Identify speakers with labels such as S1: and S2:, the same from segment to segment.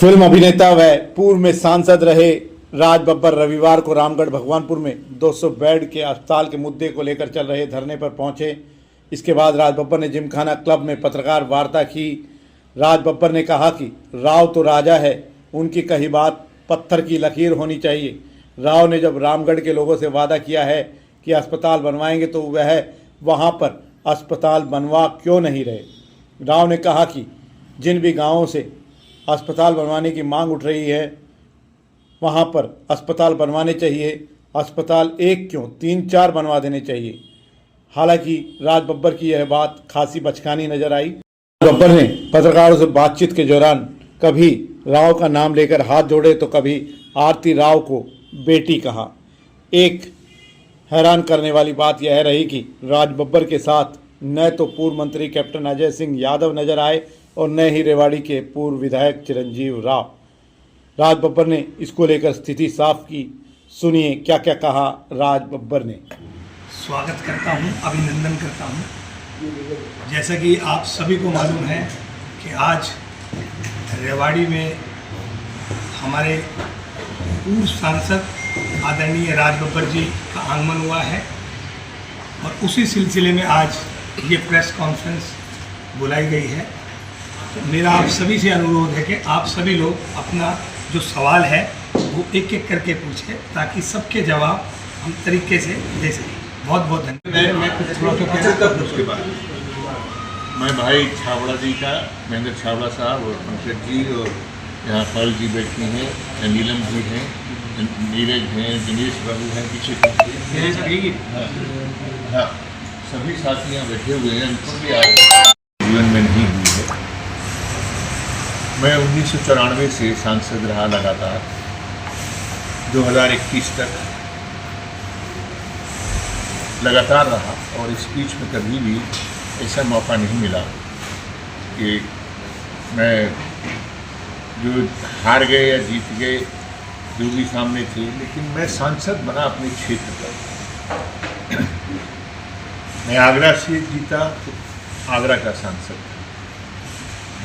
S1: Film अभिनेता व पूर्व में सांसद रहे राज बब्बर रविवार को रामगढ़ भगवानपुर में 200 बेड के अस्पताल के मुद्दे को लेकर चल रहे धरने पर पहुंचे। इसके बाद राज बब्बर ने जिमखाना क्लब में पत्रकार वार्ता की। राज बब्बर ने कहा कि राव तो राजा है, उनकी कही बात पत्थर की लकीर होनी चाहिए। राव ने जब रामगढ़ के लोगों से वादा किया है कि अस्पताल बनवाएंगे तो वह वहां पर अस्पताल बनवा क्यों नहीं रहे। राव ने कहा कि जिन भी गांवों से अस्पताल बनवाने की मांग उठ रही है वहां पर अस्पताल बनवाने चाहिए। अस्पताल एक क्यों 3-4 बनवा देने चाहिए। हालांकि राज बब्बर की यह बात खासी बचकानी नजर आई। बब्बर ने पत्रकारों से बातचीत के दौरान कभी राव का नाम लेकर हाथ जोड़े तो कभी आरती राव को बेटी कहा। एक हैरान करने वाली बात यह रही कि राज बब्बर के साथ न तो पूर्व मंत्री कैप्टन अजय सिंह यादव नजर आए और न ही रेवाड़ी के पूर्व विधायक चिरंजीव राव। राज बब्बर ने इसको लेकर स्थिति साफ की। सुनिए क्या क्या कहा राज बब्बर ने।
S2: स्वागत करता हूं, अभिनंदन करता हूं। जैसा कि आप सभी को मालूम है कि आज रेवाड़ी में हमारे पूर्व सांसद आदरणीय राज बब्बर जी का आगमन हुआ है और उसी सिलसिले में आज ये प्रेस कॉन्फ्रेंस बुलाई गई है। तो मेरा आप सभी से अनुरोध है कि आप सभी लोग अपना जो सवाल है वो एक एक करके पूछें ताकि सबके जवाब हम तरीके से दे सकें। बहुत बहुत धन्यवाद।
S3: मैं कुछ थोड़ा उसके बाद मैं भाई छाबड़ा जी का, महेंद्र छाबड़ा साहब और पंकज जी और यहाँ पाल जी बैठी हैं, नीलम जी हैं, नीरज हैं, दिनेश बाबू हैं, पीछे हाँ सभी साथी यहाँ बैठे हुए हैं। उनको भी आज जीवन में नहीं हुई है। मैं 1994 से सांसद रहा लगातार 2021 तक लगातार रहा और इस बीच में कभी भी ऐसा मौका नहीं मिला कि मैं जो हार गए या जीत गए जो भी सामने थे, लेकिन मैं सांसद बना अपने क्षेत्र का। मैं आगरा से जीता तो आगरा का सांसद था।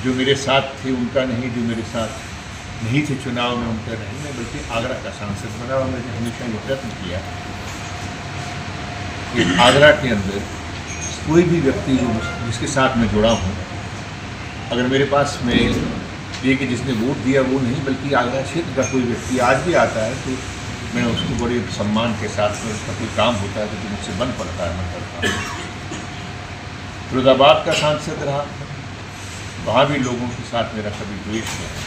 S3: जो मेरे साथ थे उनका नहीं, जो मेरे साथ नहीं थे चुनाव में उनका नहीं, मैं बल्कि आगरा का सांसद बना और मैंने हमेशा ये प्रयत्न किया कि आगरा के अंदर कोई भी व्यक्ति जो जिसके साथ मैं जुड़ा हूँ, अगर मेरे पास में ये कि जिसने वोट दिया वो नहीं बल्कि आगरा क्षेत्र का कोई व्यक्ति आज भी आता है तो मैं उसको बड़े सम्मान के साथ में उसका कोई काम होता है तो मुझसे बन पड़ता है, मैं करता हूँ। फिरोजाबाद का सांसद रहा, वहाँ भी लोगों के साथ मेरा कभी द्वेष नहीं।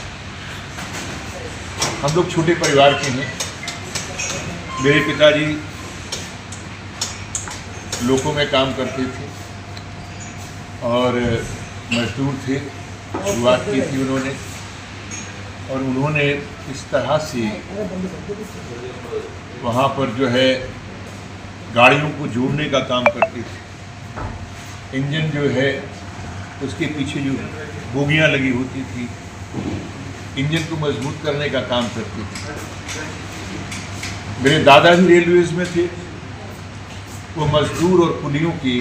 S3: हम लोग छोटे परिवार के हैं। मेरे पिताजी लोगों में काम करते थे और मजदूर थे। शुरुआत की थी उन्होंने और उन्होंने इस तरह से वहाँ पर जो है गाड़ियों को जोड़ने का काम करते थे। इंजन जो है उसके पीछे जो बोगियाँ लगी होती थी, इंजन को मजबूत करने का काम करते थे। मेरे दादा भी रेलवेज में थे, वो मजदूर और पुलियों के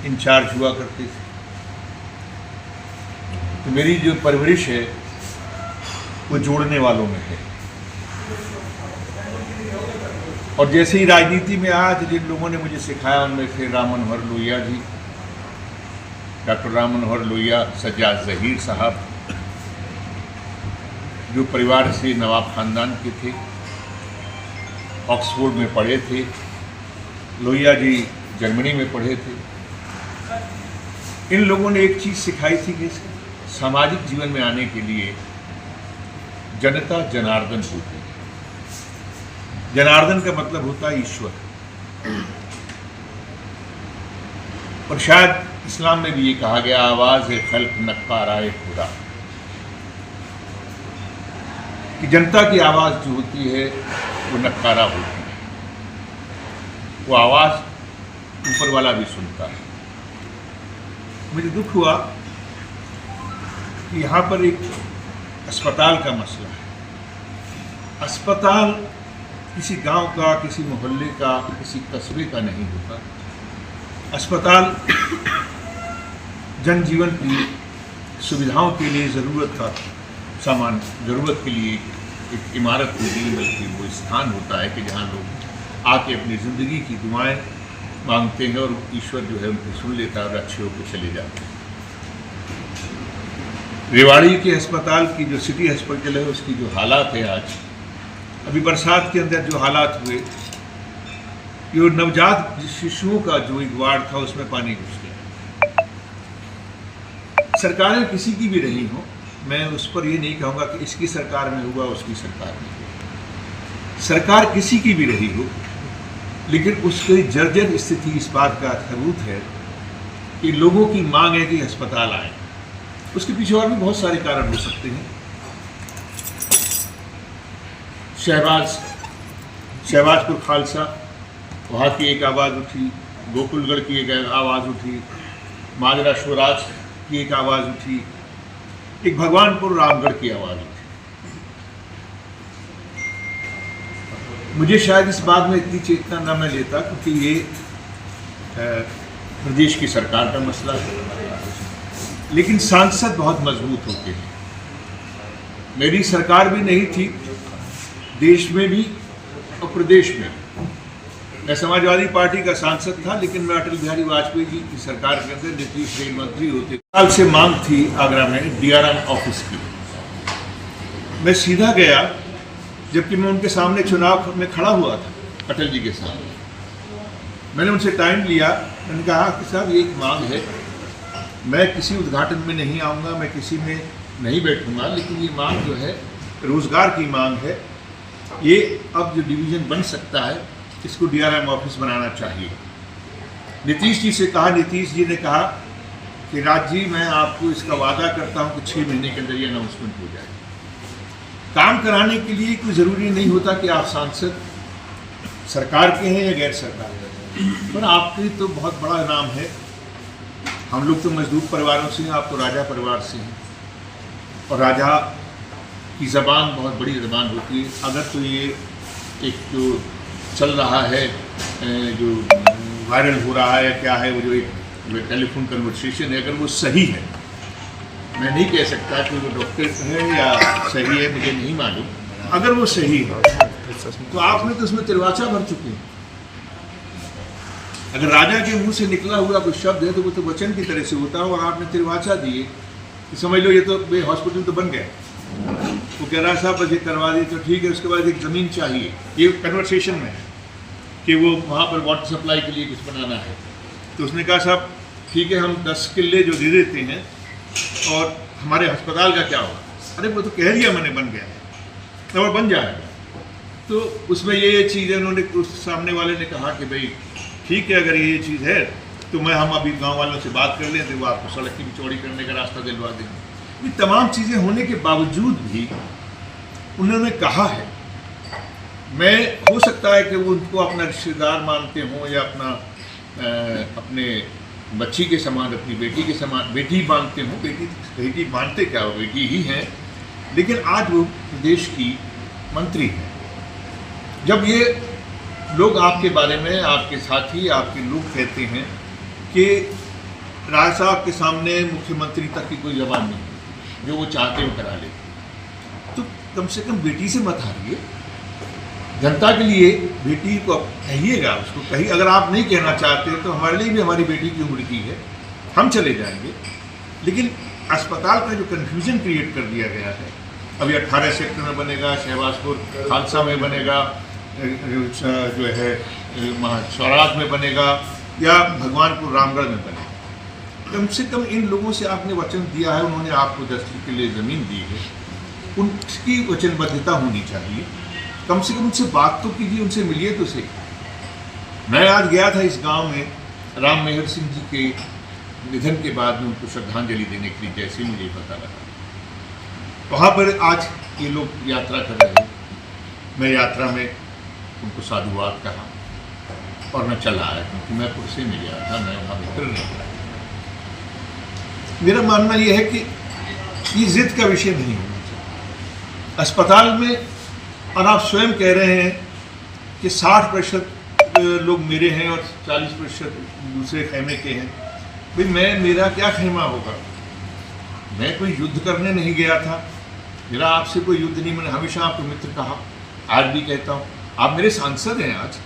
S3: इंचार्ज हुआ करते थे। तो मेरी जो परवरिश है वो जोड़ने वालों में है। और जैसे ही राजनीति में आज जिन लोगों ने मुझे सिखाया उनमें थे राम मनोहर लोहिया जी, डॉक्टर राम मनोहर लोहिया, सज्जाद ज़हीर साहब जो परिवार से नवाब ख़ानदान के थे, ऑक्सफोर्ड में पढ़े थे। लोहिया जी जर्मनी में पढ़े थे। इन लोगों ने एक चीज़ सिखाई थी कि सामाजिक जीवन में आने के लिए जनता जनार्दन होती है। जनार्दन का मतलब होता है ईश्वर, और शायद इस्लाम में भी ये कहा गया आवाज़ है खल्क नक्काराए खुदा, कि जनता की आवाज़ जो होती है वो नक्कारा होती है। वो आवाज़ ऊपर वाला भी सुनता है। मुझे दुख हुआ कि यहाँ पर एक अस्पताल का मसला है। अस्पताल किसी गांव का, किसी मोहल्ले का, किसी कस्बे का नहीं होता। अस्पताल जनजीवन की सुविधाओं के लिए ज़रूरत का सामान ज़रूरत के लिए एक इमारत नहीं बल्कि वो स्थान होता है कि जहाँ लोग आके अपनी ज़िंदगी की दुआएं मांगते हैं और ईश्वर जो है उनको सुन लेता है और अच्छे होकर चले जाते हैं। रेवाड़ी के अस्पताल की जो सिटी हॉस्पिटल है उसकी जो हालात है आज, अभी बरसात के अंदर जो हालात हुए, ये नवजात शिशुओं का जो एक वार्ड था उसमें पानी घुस गया। सरकारें किसी की भी रही हो, मैं उस पर ये नहीं कहूँगा कि इसकी सरकार में हुआ उसकी सरकार में हुआ, सरकार किसी की भी रही हो, लेकिन उसकी जर्जर स्थिति इस बात का सबूत है कि लोगों की मांग है कि अस्पताल आए। उसके पीछे और भी बहुत सारे कारण हो सकते हैं। शहबाजपुर खालसा, वहाँ की एक आवाज़ उठी, गोकुलगढ़ की एक आवाज़ उठी, माजरा स्वराज की एक आवाज़ उठी, एक भगवानपुर रामगढ़ की आवाज़ उठी। मुझे शायद इस बात में इतनी चेतना न मैं लेता क्योंकि ये प्रदेश की सरकार का मसला है, लेकिन सांसद बहुत मजबूत होते हैं। मेरी सरकार भी नहीं थी, देश में भी और प्रदेश में भी। मैं समाजवादी पार्टी का सांसद था, लेकिन मैं अटल बिहारी वाजपेयी जी की सरकार के अंदर नीतीश रेल मंत्री होते साल से मांग थी आगरा में DRM ऑफिस की। मैं सीधा गया, जबकि मैं उनके सामने चुनाव में खड़ा हुआ था, अटल जी के सामने। मैंने उनसे टाइम लिया, मैंने कहा कि साहब ये एक मांग है, मैं किसी उद्घाटन में नहीं आऊँगा, मैं किसी में नहीं बैठूंगा, लेकिन ये मांग जो है रोज़गार की मांग है। ये अब जो डिवीज़न बन सकता है इसको DRM ऑफिस बनाना चाहिए। नीतीश जी से कहा, नीतीश जी ने कहा कि राज जी मैं आपको इसका वादा करता हूँ कि 6 महीने के अंदर ये अनाउंसमेंट हो जाए। काम कराने के लिए कोई ज़रूरी नहीं होता कि आप सांसद सरकार के हैं या गैर सरकार के हैं, पर आपकी तो बहुत बड़ा नाम है। हम लोग तो मजदूर परिवारों से हैं, आप तो राजा परिवार से हैं, और राजा की ज़बान बहुत बड़ी ज़बान होती है। अगर तो ये एक जो चल रहा है, जो वायरल हो रहा है, क्या है वो जो एक टेलीफोन कन्वर्सेशन है, अगर वो सही है, मैं नहीं कह सकता कि वो डॉक्टर है या सही है, मुझे नहीं मालूम, अगर वो सही है तो आपने तो उसमें तिरवाचा भर चुके हैं। अगर राजा के मुंह से निकला हुआ कोई शब्द है तो वो तो वचन की तरह से होता है, और आपने तिरवाचा दिए कि समझ लो ये तो हॉस्पिटल तो बन गया। वो कह रहा है साहब बस ये करवा दी तो ठीक है, उसके बाद एक ज़मीन चाहिए, ये कन्वर्सेशन में है कि वो वहाँ पर वाटर सप्लाई के लिए कुछ बनाना है। तो उसने कहा साहब ठीक है, हम 10 किले जो दे देते हैं और हमारे अस्पताल का क्या होगा? अरे वो तो कह दिया मैंने बन गया, तो वो बन जाएगा। तो उसमें ये चीज़ है, उन्होंने उस सामने वाले ने कहा कि भाई ठीक है, अगर ये चीज़ है तो हम अभी गांव वालों से बात कर लें तो वो आपको सड़क की भी चौड़ी करने का रास्ता दिलवा देंगे। ये तमाम चीज़ें होने के बावजूद भी उन्होंने कहा है, मैं हो सकता है कि वो उनको अपना रिश्तेदार मानते हों या अपने बच्ची के समान, अपनी बेटी के समान, बेटी मानते हों। बेटी मानते क्या हो, बेटी ही हैं, लेकिन आज वो प्रदेश की मंत्री हैं। जब ये लोग आपके बारे में, आपके साथी, आपके लोग कहते हैं कि राय साहब के सामने मुख्यमंत्री तक की कोई जबान नहीं, जो वो चाहते हो करा ले, तो कम से कम बेटी से मत हारिए। जनता के लिए बेटी को कहिएगा, उसको कहिए। अगर आप नहीं कहना चाहते तो हमारे लिए भी हमारी बेटी की उम्र की है, हम चले जाएंगे। लेकिन अस्पताल का जो कन्फ्यूजन क्रिएट कर दिया गया है, अभी 18 सेक्टर में बनेगा, शहबाजपुर खालसा में बनेगा, जो है स्वराज में बनेगा या भगवानपुर रामगढ़ में बनेगा। कम से कम इन लोगों से आपने वचन दिया है, उन्होंने आपको 10 के लिए ज़मीन दी है, उनकी वचनबद्धता होनी चाहिए। कम से कम उनसे बात तो कीजिए, उनसे मिलिए तो सही। मैं आज गया था इस गांव में, राम मेहर सिंह जी के निधन के बाद में उनको श्रद्धांजलि देने के लिए, जैसे ही मुझे पता लगा, वहाँ पर आज ये लोग यात्रा कर रहे हैं। मैं यात्रा में उनको साधुवाद कहा और मैं चला आया, क्योंकि मैं पुरसे में गया था, मैं वहाँ भीतर नहीं गया। मेरा मानना यह है कि ये जिद का विषय नहीं होना चाहिए अस्पताल में। और आप स्वयं कह रहे हैं कि 60% लोग मेरे हैं और 40% दूसरे खेमे के हैं। भाई मेरा क्या खेमा होगा? मैं कोई युद्ध करने नहीं गया था, मेरा आपसे कोई युद्ध नहीं, मैंने हमेशा आपको मित्र कहा, आज भी कहता हूँ। आप मेरे सांसद हैं। आज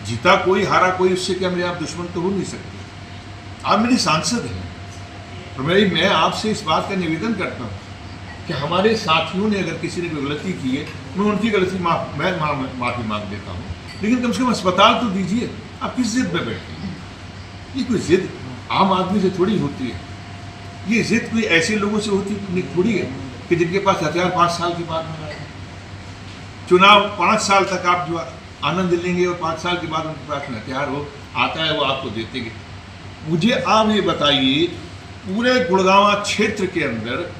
S3: जीता कोई हारा कोई, उससे क्या मेरे आप दुश्मन तो हो नहीं सकते। आप मेरे सांसद हैं और मैं आपसे इस बात का निवेदन करता हूँ कि हमारे साथियों ने अगर किसी ने कोई गलती की है, मैं उनकी गलती मैं माफ़ी मांग देता हूँ, लेकिन कम से कम अस्पताल तो दीजिए। आप किस जिद में बैठे हैं? ये कोई जिद आम आदमी से थोड़ी होती है। ये जिद कोई ऐसे लोगों से होती थोड़ी है कि जिनके पास हथियार 5 साल के बाद में आए। चुनाव 5 साल तक आप जो आनंद लेंगे और 5 साल के बाद उनके पास में हथियार हो आता है, वो आपको देते हैं। मुझे आप ये बताइए, पूरे गुड़गांव क्षेत्र के अंदर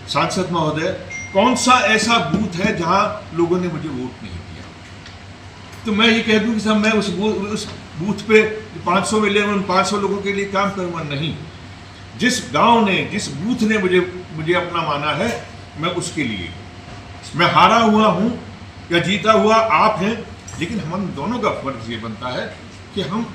S3: सांसद महोदय, कौन सा ऐसा बूथ है जहां लोगों ने मुझे वोट नहीं दिया? तो मैं ये कह दूं कि साहब मैं उस बूथ पे 500 मिले, उन 500 लोगों के लिए काम करूंगा? नहीं। जिस गांव ने, जिस बूथ ने मुझे अपना माना है, मैं उसके लिए, मैं हारा हुआ हूं या जीता हुआ आप हैं, लेकिन हम दोनों का फर्ज ये बनता है कि हम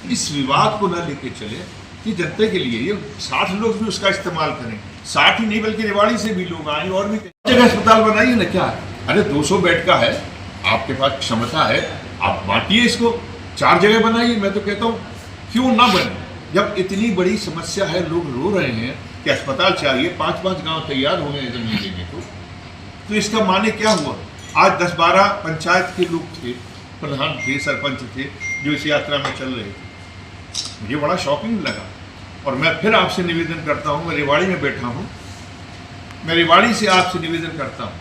S3: इस विवाद को न लेके चले कि जनता के लिए ये 60 लोग भी उसका इस्तेमाल करें। 60 ही नहीं बल्कि रेवाड़ी से भी लोग आए और भी जगह अस्पताल बनाइए ना। क्या अरे 200 बेड का है, आपके पास क्षमता है, आप बांटिए इसको, 4 जगह बनाइए। मैं तो कहता हूँ क्यों ना बने, जब इतनी बड़ी समस्या है, लोग रो रहे हैं कि अस्पताल चाहिए, 5-5 गांव तैयार हो गए जमीन लेने को। तो इसका माने क्या हुआ? आज 10-12 पंचायत के लोग थे, प्रधान थे, सरपंच थे, जो इस यात्रा में चल रहे थे। मुझे बड़ा शॉकिंग लगा और मैं फिर आपसे निवेदन करता हूँ, मैं रेवाड़ी में बैठा हूँ, मैं रेवाड़ी से आपसे निवेदन करता हूँ,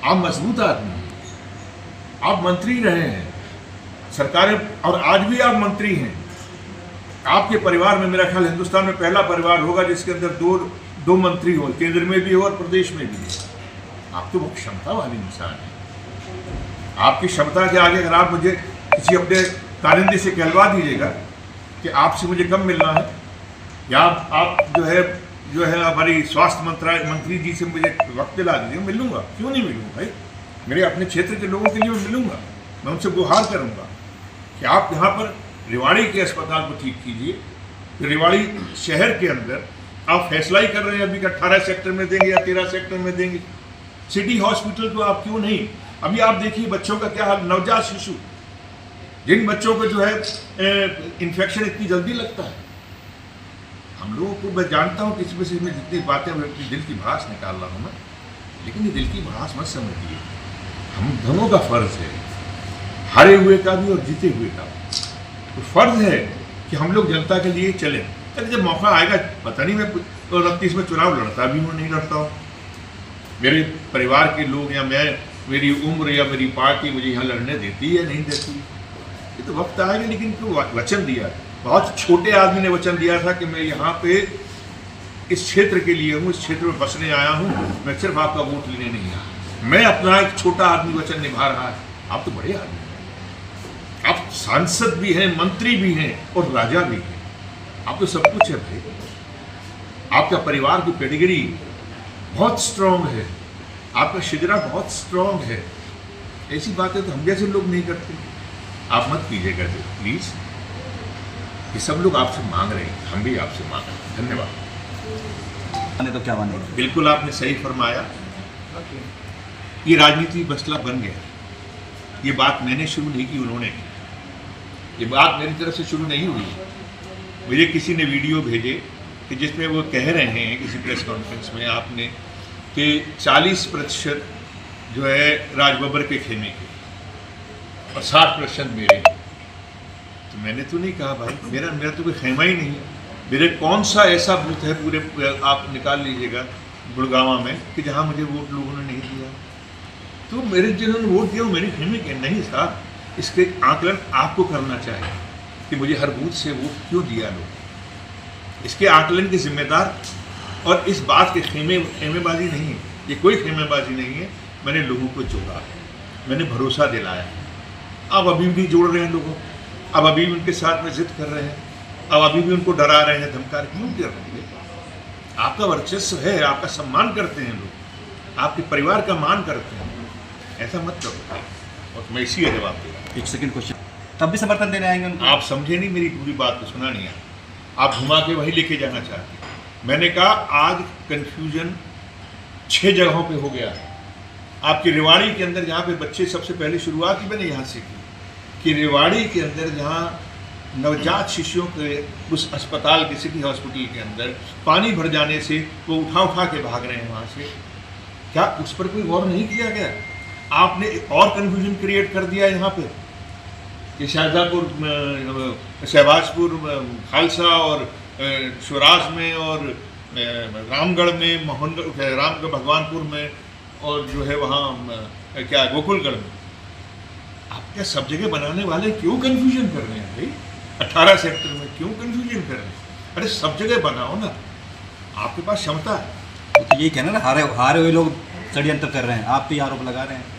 S3: आप मजबूत आदमी हैं, आप मंत्री रहे हैं सरकारें, और आज भी आप मंत्री हैं। आपके परिवार में मेरा ख्याल हिंदुस्तान में पहला परिवार होगा जिसके अंदर दो मंत्री हो, केंद्र में भी हो और प्रदेश में भी हो। आप तो बहुत क्षमता वाले इंसान हैं। आपकी क्षमता के आगे अगर आप मुझे किसी अपने कारिंदे से कहलवा दीजिएगा कि आपसे मुझे कम मिलना है, या आप जो है हमारी स्वास्थ्य मंत्री जी से मुझे वक्त दिला दीजिए, मिल लूँगा। क्यों नहीं मिलूँगा भाई? मेरे अपने क्षेत्र के लोगों के लिए मैं मिलूँगा, मैं उनसे गुहार करूँगा कि आप यहाँ पर रेवाड़ी के अस्पताल को ठीक कीजिए। रेवाड़ी शहर के अंदर आप फैसला ही कर रहे हैं अभी 18 सेक्टर में देंगे या 13 सेक्टर में देंगे। सिटी हॉस्पिटल तो आप क्यों नहीं? अभी आप देखिए बच्चों का क्या हाल, नवजात शिशु, जिन बच्चों को जो है इन्फेक्शन इतनी जल्दी लगता है। हम लोगों को, मैं जानता हूँ कि इसमें से मैं जितनी बातें अपनी दिल की भड़ास निकाल रहा हूँ मैं, लेकिन ये दिल की भड़ास मत समझिए। हम दोनों का फर्ज है, हारे हुए का भी और जीते हुए का भी। तो फर्ज है कि हम लोग जनता के लिए चलें। चलिए जब मौका आएगा, पता नहीं मैं 29 में चुनाव लड़ता भी हूँ नहीं लड़ता हूँ, मेरे परिवार के लोग या मैं, मेरी उम्र या मेरी पार्टी मुझे यहाँ लड़ने देती है नहीं देती, ये तो वक्त आएगा। लेकिन क्यों वचन दिया, बहुत छोटे आदमी ने वचन दिया था कि मैं यहाँ पे इस क्षेत्र के लिए हूँ, इस क्षेत्र में बसने आया हूँ, मैं सिर्फ आपका वोट लेने नहीं आया। मैं अपना एक छोटा आदमी वचन निभा रहा है। आप तो बड़े आदमी हैं, आप सांसद भी हैं, मंत्री भी हैं और राजा भी हैं, आप तो सब कुछ है भाई। आपका परिवार की पेडिग्री बहुत स्ट्रांग है, आपका शिजरा बहुत स्ट्रांग है। ऐसी बातें तो हम जैसे लोग नहीं करते। आप मत कीजिएगा प्लीज, ये सब लोग आपसे मांग रहे हैं, हम भी आपसे मांग रहे हैं। धन्यवाद।
S4: तो क्या माने?
S3: बिल्कुल आपने सही फरमाया, ये राजनीति मसला बन गया। ये बात मैंने शुरू नहीं की, उन्होंने की। ये बात मेरी तरफ से शुरू नहीं हुई। मुझे किसी ने वीडियो भेजे कि जिसमें वो कह रहे हैं किसी प्रेस कॉन्फ्रेंस में आपने कि 40% जो है राज बब्बर के खेमे के और 60% मेरे। तो मैंने तो नहीं कहा भाई, मेरा तो कोई खेमा ही नहीं है। मेरे कौन सा ऐसा बूथ है पूरे आप निकाल लीजिएगा गुड़गांव में कि जहां मुझे वोट लोगों ने नहीं दिया। तो मेरे जिन्होंने वोट दिया वो मेरे खेमे के नहीं साहब। इसके आकलन आपको करना चाहिए कि मुझे हर बूथ से वोट क्यों दिया लोग। इसके आकलन के जिम्मेदार और इस बात के खेमेबाजी नहीं है, ये कोई खेमेबाजी नहीं है। मैंने लोगों को जोड़ा है, मैंने भरोसा दिलाया। अब अभी भी जोड़ रहे हैं लोगों, अब अभी भी उनके साथ में जिद कर रहे हैं, अब अभी भी उनको डरा रहे हैं, धमका रहे। क्यों कर रहे हैं? आपका वर्चस्व है, आपका सम्मान करते हैं लोग, आपके परिवार का मान करते हैं। ऐसा मत करो। और मैं इसी का जवाब दे रहा हूँ।
S4: एक सेकंड क्वेश्चन, तब भी समर्थन देने आएंगे उनको?
S3: आप समझे नहीं, मेरी पूरी बात को सुना नहीं आप घुमा के वहीं लेके जाना चाहते हैं। मैंने कहा आज कन्फ्यूजन 6 जगहों पे हो गया है। आपकी रेवाड़ी के अंदर जहाँ पे बच्चे सबसे पहले शुरुआत ही मैंने यहाँ से की कि रेवाड़ी के अंदर जहाँ नवजात शिशुओं के उस अस्पताल के सिटी हॉस्पिटल के अंदर पानी भर जाने से वो उठा के भाग रहे हैं वहाँ से, क्या उस पर कोई गौर नहीं किया गया? आपने एक और कन्फ्यूजन क्रिएट कर दिया यहाँ पे कि शाहजहाँपुर, शहबाजपुर, खालसा और स्वराज में और रामगढ़ में, मोहनगढ़, रामगढ़ भगवानपुर में और जो है वहाँ क्या गोकुलगढ़ में, आप क्या सब जगह बनाने वाले क्यों कन्फ्यूजन कर रहे हैं भाई? 18 सेक्टर में क्यों कन्फ्यूजन कर रहे हैं? अरे सब जगह बनाओ ना, आपके पास क्षमता है।
S4: तो यही कहना ना, हारे हुए लोग षड्यंत्र कर रहे हैं, आप तो ये आरोप लगा रहे हैं।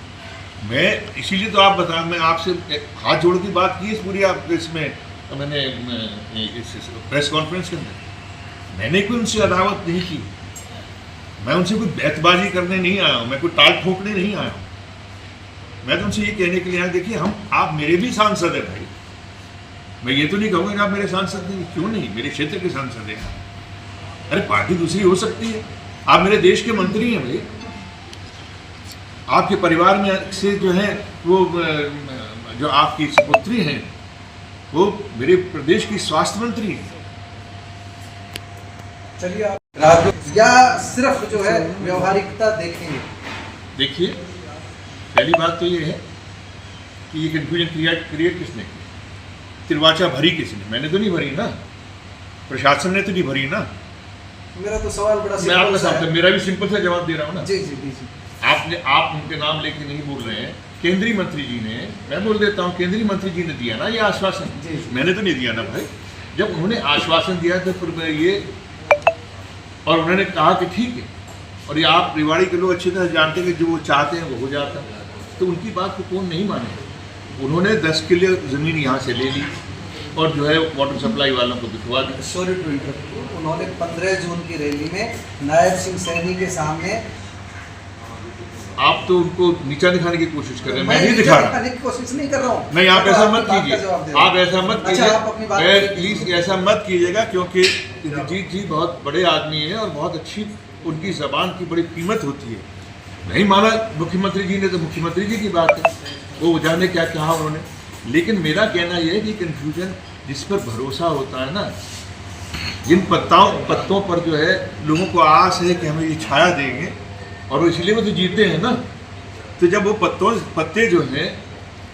S3: मैं इसीलिए तो आप बता, मैं आपसे हाथ जोड़ की बात की इस पूरी आप इसमें मैंने इस प्रेस कॉन्फ्रेंस के अंदर मैंने कोई उनसे अदावत नहीं की, मैं उनसे कोई बैतबाजी करने नहीं आया हूँ, मैं कोई टाल ठोकने नहीं आया हूँ। मैं तो उनसे ये कहने के लिए आया, देखिए आप मेरे भी सांसद हैं भाई, मैं ये तो नहीं कहूँगा कि आप मेरे सांसद नहीं, क्यों नहीं, मेरे क्षेत्र के सांसद हैं। अरे पार्टी दूसरी हो सकती है, आप मेरे देश के मंत्री हैं भाई, आपके परिवार में से जो है वो जो आपकी सुपुत्री हैं वो मेरे प्रदेश की स्वास्थ्य मंत्री हैं।
S5: चलिए आप या सिर्फ जो है व्यवहारिकता देखेंगे?
S3: देखिए, पहली बात तो ये है कि ये कन्फ्यूजन क्रिएट किसने की? तिरवाचा भरी किसने? मैंने तो नहीं भरी ना, प्रशासन ने तो नहीं भरी ना।
S5: मेरा तो सवाल बड़ा
S3: मैं आपका
S5: सिंपल सा है।
S3: मेरा भी सिंपल सा जवाब दे रहा हूँ ना।
S5: जी जी जी।
S3: आप उनके नाम लेके नहीं बोल रहे हैं, केंद्रीय मंत्री जी ने, मैं बोल देता हूँ, केंद्रीय मंत्री जी ने दिया ना ये आश्वासन, मैंने तो नहीं दिया ना भाई। जब उन्होंने आश्वासन दिया तो फिर ये, और उन्होंने कहा कि ठीक है, और ये आप रेवाड़ी के लोग अच्छी तरह जानते हैं कि जो वो चाहते हैं वो हो जाता है, तो उनकी बात को कौन नहीं माने। उन्होंने 10 किले ज़मीन यहाँ से ले ली और जो है वाटर सप्लाई वालों को बिठवा दी।
S5: सॉरी टू इंटरप्ट, उन्होंने 15 जून की रैली में नायब सिंह सैनी के सामने,
S3: आप तो उनको नीचा दिखाने की कोशिश कर रहे हैं, मैं नहीं
S5: नीचा
S3: दिखा रहा।
S5: दिखाने की कोशिश नहीं कर रहा हूँ।
S3: नहीं, आप ऐसा मत
S5: आपकी बात का
S3: कीजिए,
S5: जवाब दे रहा हूँ।
S3: आप ऐसा मत
S5: अच्छा, आप अपनी बात
S3: कीजिए,
S5: कीजिए।
S3: प्लीज ऐसा मत कीजिएगा, क्योंकि इंद्रजीत जी बहुत बड़े आदमी हैं और बहुत अच्छी उनकी जबान की बड़ी कीमत होती है। नहीं माना मुख्यमंत्री जी ने तो मुख्यमंत्री जी की बात है, वो जाने क्या कहा उन्होंने। लेकिन मेरा कहना यह है कि कन्फ्यूजन जिस पर भरोसा होता है ना, जिन पत्तों पर जो है लोगों को आस है कि हमें ये छाया देंगे, और इसलिए वो तो जीते हैं ना। तो जब वो पत्ते जो हैं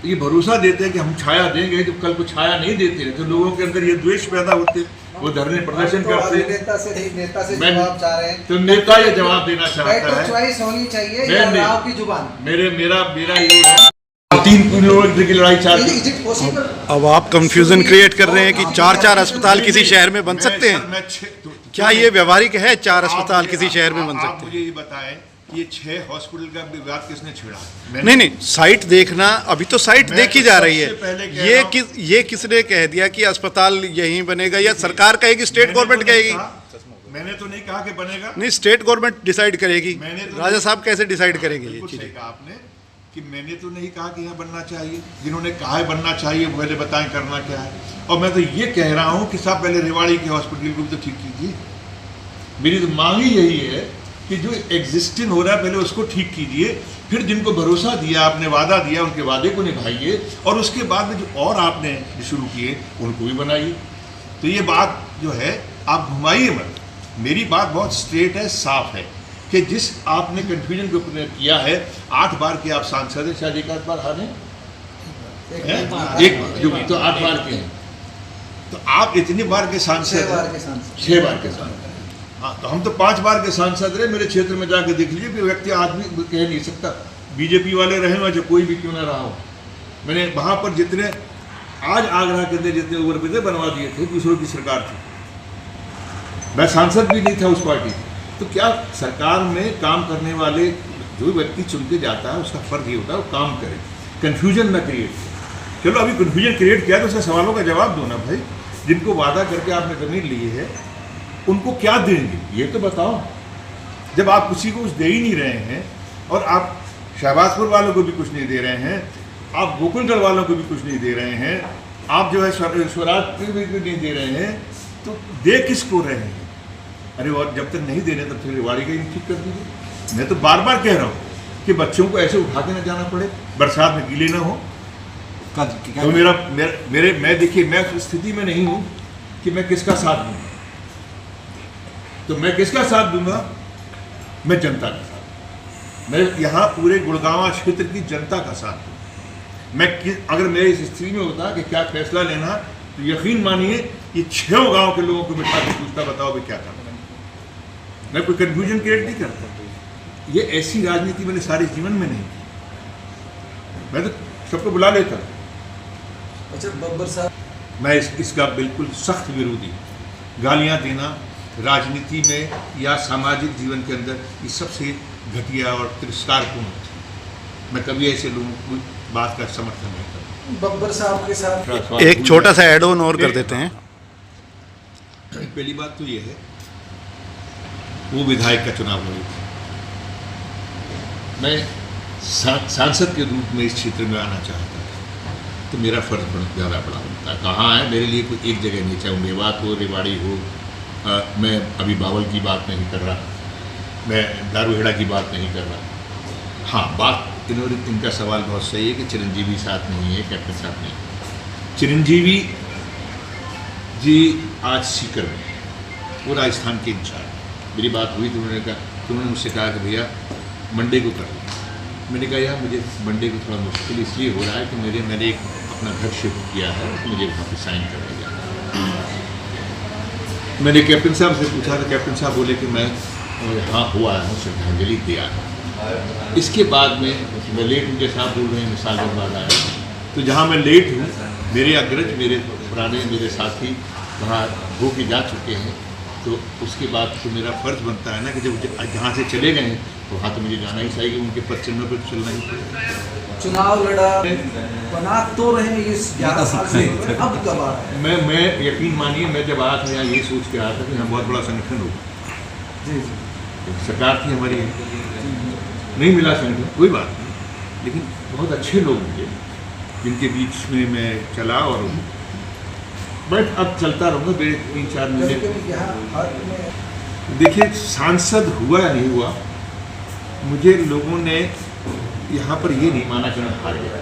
S3: ये भरोसा देते हैं कि हम छाया देंगे, जब कल को छाया नहीं देते तो लोगों के अंदर ये द्वेष पैदा होते, वो धरने प्रदर्शन
S5: तो
S3: करते।
S5: नेता से
S3: मैं-
S5: जवाब चाह रहे हैं,
S3: तो नेता ये जवाब देना चाहता है,
S5: चॉइस होनी चाहिए
S3: मैं
S5: या
S3: नहीं।
S5: राव की जुबान?
S3: मेरा ये है, 3 किलोमीटर की लड़ाई चाहती।
S5: Is it possible?
S1: अब आप कंफ्यूजन क्रिएट कर रहे हैं कि 4 अस्पताल किसी शहर में बन सकते हैं। क्या ये व्यवहारिक है? 4 अस्पताल किसी शहर में बन
S3: आप
S1: सकते हैं?
S3: मुझे ये बताएं कि ये 6 हॉस्पिटल का विवाद किसने छेड़ा?
S1: नहीं, साइट देखना, अभी तो साइट
S3: मैं
S1: देखी
S3: तो
S1: जा रही
S3: सबसे पहले कह
S1: है।
S3: रहा हूं-
S1: ये किसने कह दिया कि अस्पताल यहीं बनेगा, या सरकार कहेगी, स्टेट गवर्नमेंट कहेगी?
S3: मैंने तो नहीं कहा कि बनेगा।
S1: नहीं, स्टेट गवर्नमेंट डिसाइड करेगी।
S3: मैंने तो
S1: राजा साहब कैसे डिसाइड करेंगे ये
S3: बिल्कुल
S1: चीजें?
S3: सही कहा आपने कि मैंने तो नहीं कहा कि यहाँ बनना चाहिए, जिन्होंने कहा है बनना चाहिए वो पहले बताएं करना क्या है। और मैं तो ये कह रहा हूँ कि साहब पहले रेवाड़ी के हॉस्पिटल को भी तो ठीक कीजिए। मेरी तो मांग ही यही है कि जो एग्जिस्टिंग हो रहा है पहले उसको ठीक कीजिए, फिर जिनको भरोसा दिया आपने, वादा दिया, उनके वादे को निभाइए, और उसके बाद में जो और आपने शुरू किए उनको भी बनाइए। तो ये बात जो है आप घुमाइए मत, मेरी बात बहुत स्ट्रेट है, साफ है कि जिस आपने कन्फ्यूजन को किया है, 8 बार के आप सांसद हैं, शायद 1 आध बार हारे हैं, एक जो भी तो 8 बार के हैं, तो आप इतनी बार के सांसद
S5: 6 बार
S3: हैं,
S5: के सांसद।
S3: 6 बार के सांसद। हाँ, तो हम तो 5 बार के सांसद रहे। मेरे क्षेत्र में जाकर देख लीजिए कि व्यक्ति आदमी कह नहीं सकता, बीजेपी वाले रहे हो, जो कोई भी क्यों ना रहा हो। मैंने वहाँ पर जितने आज आगरा के अंदर जितने ओवरब्रिज बनवा दिए थे, दूसरों की सरकार थी, मैं सांसद भी नहीं था उस पार्टी। तो क्या सरकार में काम करने वाले जो व्यक्ति चुन के जाता है उसका फर्ज ये होता है वो काम करे, कन्फ्यूजन ना क्रिएट करे। चलो अभी कन्फ्यूजन क्रिएट किया तो उसके सवालों का जवाब दो ना भाई। जिनको वादा करके आपने ज़मीन ली है उनको क्या देंगे ये तो बताओ। जब आप किसी को कुछ दे ही नहीं रहे हैं, और आप शहबाजपुर वालों को भी कुछ नहीं दे रहे हैं, आप गोकुलगढ़ वालों को भी कुछ नहीं दे रहे हैं, आप जो है स्वराज को भी नहीं दे रहे हैं, तो दे किसको रहे हैं? अरे और जब तक नहीं दे रहे तब फिर रेवाड़ी का ही ठीक कर दीजिए। मैं तो बार बार कह रहा हूँ कि बच्चों को ऐसे उठा के ना जाना पड़े, बरसात में गीले ना हो। तो मैं देखिए, मैं उस स्थिति में नहीं हूँ कि मैं किसका साथ दूँ। तो मैं किसका साथ दूंगा? मैं जनता का साथ। मैं यहाँ पूरे गुड़गांव क्षेत्र की जनता का साथ दूँ। अगर मैं इस स्थिति में होता कि क्या फैसला लेना, तो यकीन मानिए ये 6 गांव के लोगों को बिठा के पूछता, बताओ भाई क्या करना। मैं कोई कंफ्यूजन क्रिएट नहीं करता। ये ऐसी राजनीति मैंने सारे जीवन में नहीं की। मैं तो सबको बुला लेता।
S5: अच्छा बब्बर साहब,
S3: मैं इसका बिल्कुल सख्त विरोधी। गालियां देना राजनीति में या सामाजिक जीवन के अंदर ये सबसे घटिया और तिरस्कारपूर्ण है। मैं कभी ऐसे लोगों की बात का समर्थन नहीं करता।
S5: बब्बर साहब के साथ
S1: एक छोटा सा ऐड ऑन और कर देते हैं।
S3: पहली बात तो ये है, वो विधायक का चुनाव हो रही थी। मैं सांसद के रूप में इस क्षेत्र में आना चाहता था, तो मेरा फर्ज बहुत ज़्यादा बड़ा होता है। कहाँ है मेरे लिए कोई एक जगह नहीं, चाहे वो मेवात हो, रेवाड़ी हो। मैं अभी बावल की बात नहीं कर रहा, मैं दारूहेड़ा की बात नहीं कर रहा। हाँ, बात इनका सवाल बहुत सही है कि चिरंजीवी साथ नहीं है, कैप्टन साथ नहीं। चिरंजीवी जी आज सीकर में, वो राजस्थान के इंचार्ज। मेरी बात हुई तो उन्होंने मुझसे कहा कि भैया मंडे को कर लो। मैंने कहा यार मुझे मंडे को थोड़ा मुश्किल इसलिए हो रहा है कि मैंने अपना घर शिफ्ट किया है, तो मुझे वहाँ पर साइन करने जाना है। मैंने कैप्टन साहब से पूछा तो कैप्टन साहब बोले कि मैं हाँ हुआ है, श्रद्धांजलि दिया है। इसके बाद में मैं लेट हूँ, जैसे आप बोल रहे हैं मिसाल के बाद आया, तो जहाँ मैं लेट हूँ मेरे अग्रज, मेरे साथी वहाँ हो के जा चुके हैं। तो उसके बाद तो मेरा फर्ज बनता है ना कि जब जहाँ से चले गए हैं तो वहाँ तो मुझे जाना ही चाहिए, उनके पद चिन्हों पर चलना ही पड़ेगा।
S5: चुनाव लड़ा, बना तो रहे इस 11 साल से, अब कब आ रहा है?
S3: मैं यकीन मानिए, मैं जब आया था यहाँ ये सोच के आया था कि हम बहुत बड़ा संगठन होगा।
S5: जी जी,
S3: सरकार थी हमारी, नहीं मिला संगठन, कोई बात नहीं, लेकिन बहुत अच्छे लोग मिले जिनके बीच में मैं चला। और बट अब चलता रहूँगा 3-4 महीने। देखिए, सांसद हुआ या नहीं हुआ, मुझे लोगों ने यहाँ पर ये नहीं माना कि मैं हार गया,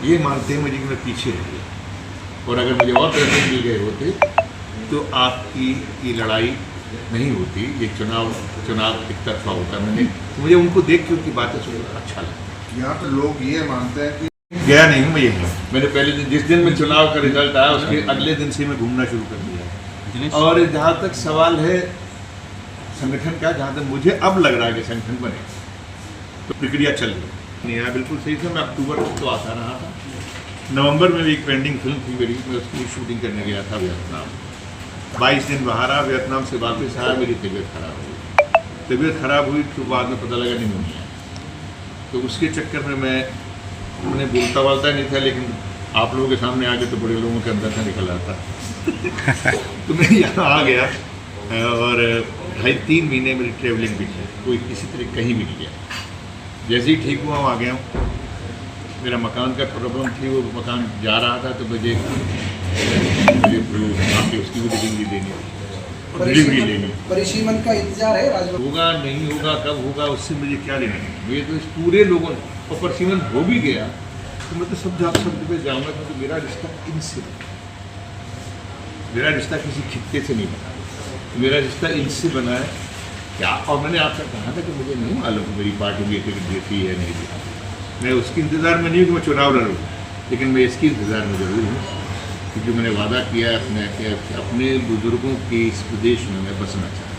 S3: ये मानते हैं मुझे कि मैं पीछे रह गया। और अगर मुझे और पैसे मिल गए होते तो आपकी ये लड़ाई नहीं होती, ये चुनाव एक तरफा होता। मुझे उनको देख के उनकी बातें सुनकर अच्छा लगा।
S6: यहाँ पे लोग ये मानते हैं कि
S3: गया नहीं हूँ मैं यही हूँ। मैंने पहले दिन, जिस दिन में चुनाव का रिजल्ट आया उसके अगले दिन से मैं घूमना शुरू कर दिया। और जहाँ तक सवाल है संगठन का, जहाँ तक मुझे अब लग रहा है कि संगठन बने, तो प्रक्रिया चल रही नहीं है। बिल्कुल सही था, मैं अक्टूबर तक तो आता रहा था। नवंबर में भी एक पेंडिंग फिल्म थी मेरी, मैं उसकी शूटिंग करने गया था वियतनाम। 22 दिन बाहर रहा, वियतनाम से वापस आया, मेरी तबीयत खराब हुई। तबीयत खराब हुई तो बाद में पता लगा निमोनिया। तो उसके चक्कर में मैंने बोलता नहीं था, लेकिन आप लोगों के सामने आके तो बड़े लोगों के अंदर से निकल आता। तो मैं यहाँ आ गया और 2.5-3 महीने मेरी ट्रैवलिंग भी थी, कोई किसी तरह कहीं भी नहीं गया। जैसे ही ठीक हुआ आ गया हूँ। मेरा मकान का प्रॉब्लम थी, वो मकान जा रहा था, तो मुझे आपकी उसकी भी डिलीवरी देनी, डिलीवरी लेनी।
S5: परिसीमन का इंतजार है राजभवन,
S3: होगा नहीं होगा, कब होगा, उससे मुझे क्या लेना है। मुझे तो इस पूरे लोगों ने, और परिसीमन हो भी गया तो मैं तो सब जगह जाऊँगा, क्योंकि मेरा रिश्ता इनसे, मेरा रिश्ता किसी खित्ते से नहीं बना, मेरा रिश्ता इनसे बना है क्या। और मैंने आपसे कहा था कि मुझे नहीं मालूम मेरी पार्टी भी टिकट देती है नहीं देती। मैं उसके इंतज़ार में नहीं हूँ कि मैं चुनाव लड़ूँ, लेकिन मैं इसके इंतज़ार में ज़रूर हूँ, क्योंकि मैंने वादा किया है अपने बुज़ुर्गों के इस प्रदेश में मैं बसना चाहता हूँ।